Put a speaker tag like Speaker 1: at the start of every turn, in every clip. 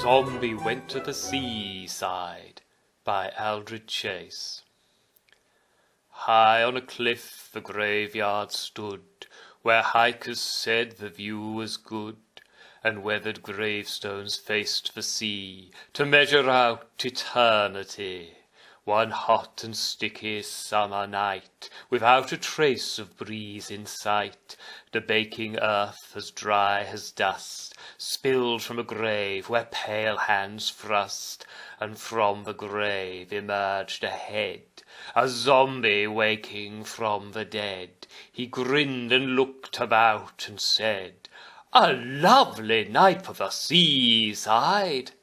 Speaker 1: Zombie Went to the Seaside by Aldred. High on a cliff the graveyard stood, where hikers said the view was good, and weathered gravestones faced the sea to measure out eternity. One hot and sticky summer night, without a trace of breeze in sight, the baking earth as dry as dust, spilled from a grave where pale hands thrust, and from the grave emerged a head, a zombie waking from the dead. He grinned and looked about and said, "A lovely night for the seaside."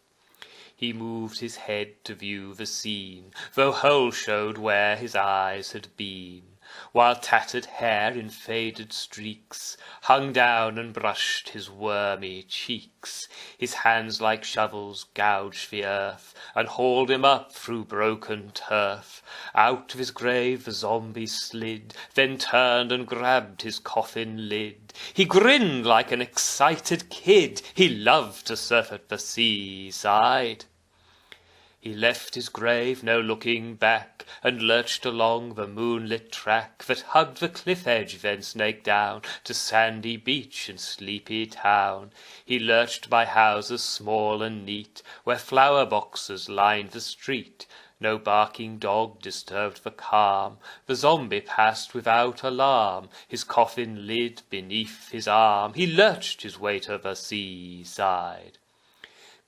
Speaker 1: He moved his head to view the scene, though holes showed where his eyes had been, while tattered hair in faded streaks hung down and brushed his wormy cheeks. His hands like shovels gouged the earth and hauled him up through broken turf. Out of his grave the zombie slid, then turned and grabbed his coffin lid. He grinned like an excited kid. He loved to surf at the seaside. He left his grave, no looking back, and lurched along the moonlit track that hugged the cliff edge, then snaked down to sandy beach and sleepy town. He lurched by houses small and neat, where flower boxes lined the street. No barking dog disturbed the calm. The zombie passed without alarm, his coffin lid beneath his arm. He lurched his way to the seaside.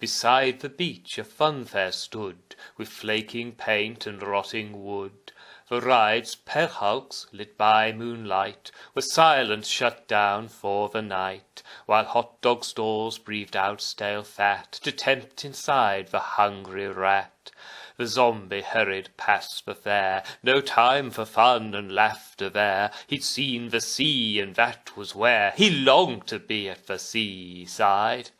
Speaker 1: Beside the beach a funfair stood, with flaking paint and rotting wood. The rides, pale hulks lit by moonlight, were silent, shut down for the night, while hot dog stalls breathed out stale fat to tempt inside the hungry rat. The zombie hurried past the fair, no time for fun and laughter there. He'd seen the sea, and that was where he longed to be, at the seaside.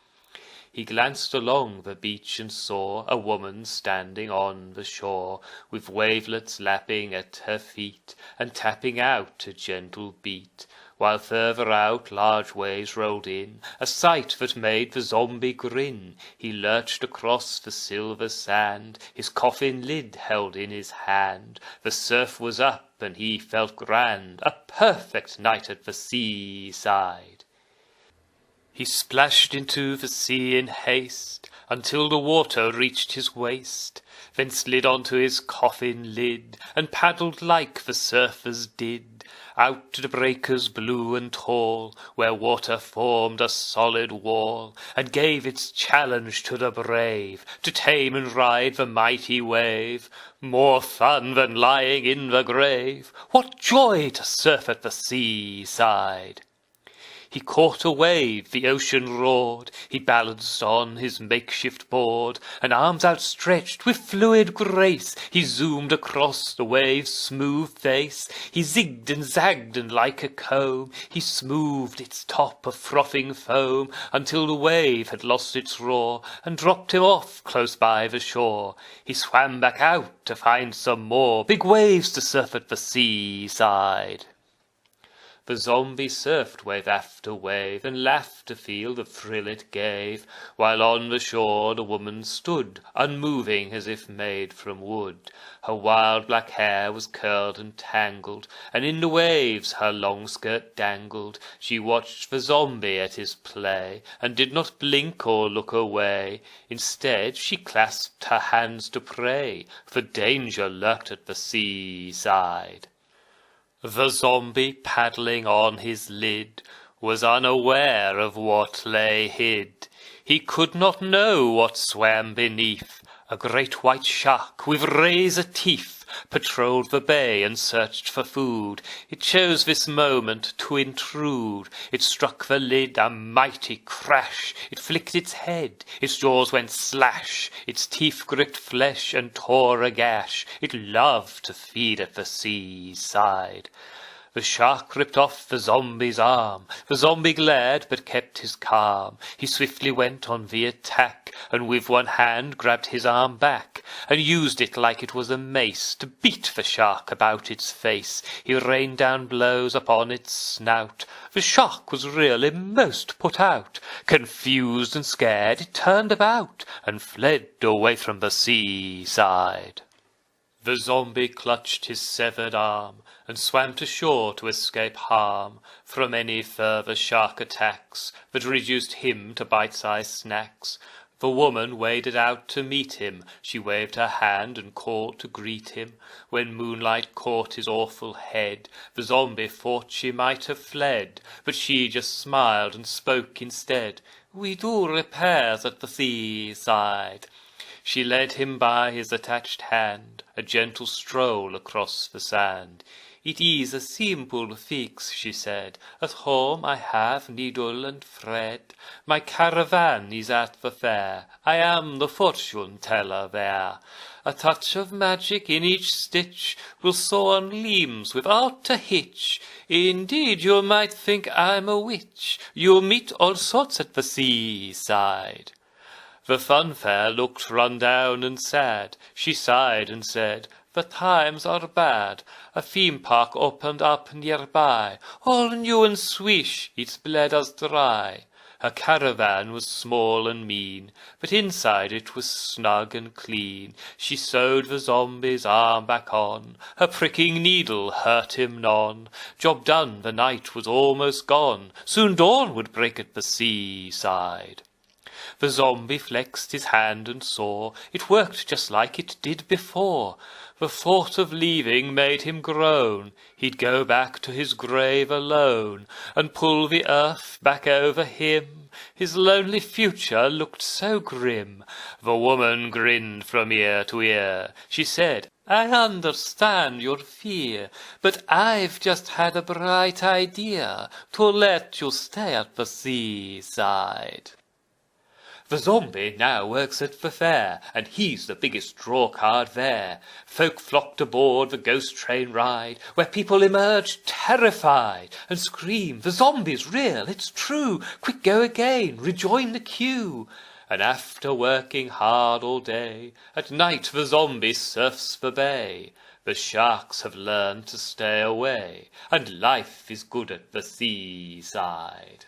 Speaker 1: He glanced along the beach and saw a woman standing on the shore, with wavelets lapping at her feet and tapping out a gentle beat, while further out large waves rolled in, a sight that made the zombie grin. He lurched across the silver sand, his coffin lid held in his hand. The surf was up and he felt grand, a perfect night at the seaside. He splashed into the sea in haste, until the water reached his waist, then slid onto his coffin lid, and paddled like the surfers did, out to the breakers blue and tall, where water formed a solid wall, and gave its challenge to the brave, to tame and ride the mighty wave. More fun than lying in the grave! What joy to surf at the seaside! He caught a wave, the ocean roared. He balanced on his makeshift board, and arms outstretched with fluid grace, he zoomed across the wave's smooth face. He zigged and zagged, and like a comb, he smoothed its top of frothing foam, until the wave had lost its roar, and dropped him off close by the shore. He swam back out to find some more big waves to surf at the seaside. The zombie surfed wave after wave, and laughed to feel the thrill it gave, while on the shore the woman stood, unmoving as if made from wood. Her wild black hair was curled and tangled, and in the waves her long skirt dangled. She watched the zombie at his play, and did not blink or look away. Instead she clasped her hands to pray, for danger lurked at the seaside. The zombie, paddling on his lid, was unaware of what lay hid. He could not know what swam beneath. A great white shark with razor teeth patrolled the bay and searched for food. It chose this moment to intrude. It struck the lid a mighty crash. It flicked its head, its jaws went slash, its teeth gripped flesh and tore a gash. It loved to feed at the seaside. The shark ripped off the zombie's arm. The zombie glared but kept his calm. He swiftly went on the attack, and with one hand grabbed his arm back, and used it like it was a mace to beat the shark about its face. He rained down blows upon its snout. The shark was really most put out. Confused and scared, it turned about and fled away from the seaside. The zombie clutched his severed arm and swam to shore to escape harm from any further shark attacks that reduced him to bite-sized snacks. The woman waded out to meet him. She waved her hand and called to greet him. When moonlight caught his awful head, the zombie thought she might have fled, but she just smiled and spoke instead. "We do repairs at the seaside." She led him by his attached hand, a gentle stroll across the sand. "It is a simple fix," she said. "At home I have needle and thread. My caravan is at the fair. I am the fortune teller there. A touch of magic in each stitch will sew on limbs without a hitch. Indeed, you might think I'm a witch. You'll meet all sorts at the seaside." The funfair looked run down and sad. She sighed and said, "The times are bad. A theme park opened up nearby, all new and swish, it's bled us dry." Her caravan was small and mean, but inside it was snug and clean. She sewed the zombie's arm back on. Her pricking needle hurt him none. Job done, the night was almost gone. Soon dawn would break at the seaside. The zombie flexed his hand and saw it worked just like it did before. The thought of leaving made him groan. He'd go back to his grave alone and pull the earth back over him. His lonely future looked so grim. The woman grinned from ear to ear. She said, "I understand your fear, but I've just had a bright idea to let you stay at the seaside." The zombie now works at the fair, and he's the biggest drawcard there. Folk flocked aboard the ghost train ride, where people emerge terrified and scream, "The zombie's real, it's true! Quick, go again, rejoin the queue!" And after working hard all day, at night the zombie surfs the bay. The sharks have learned to stay away, and life is good at the seaside.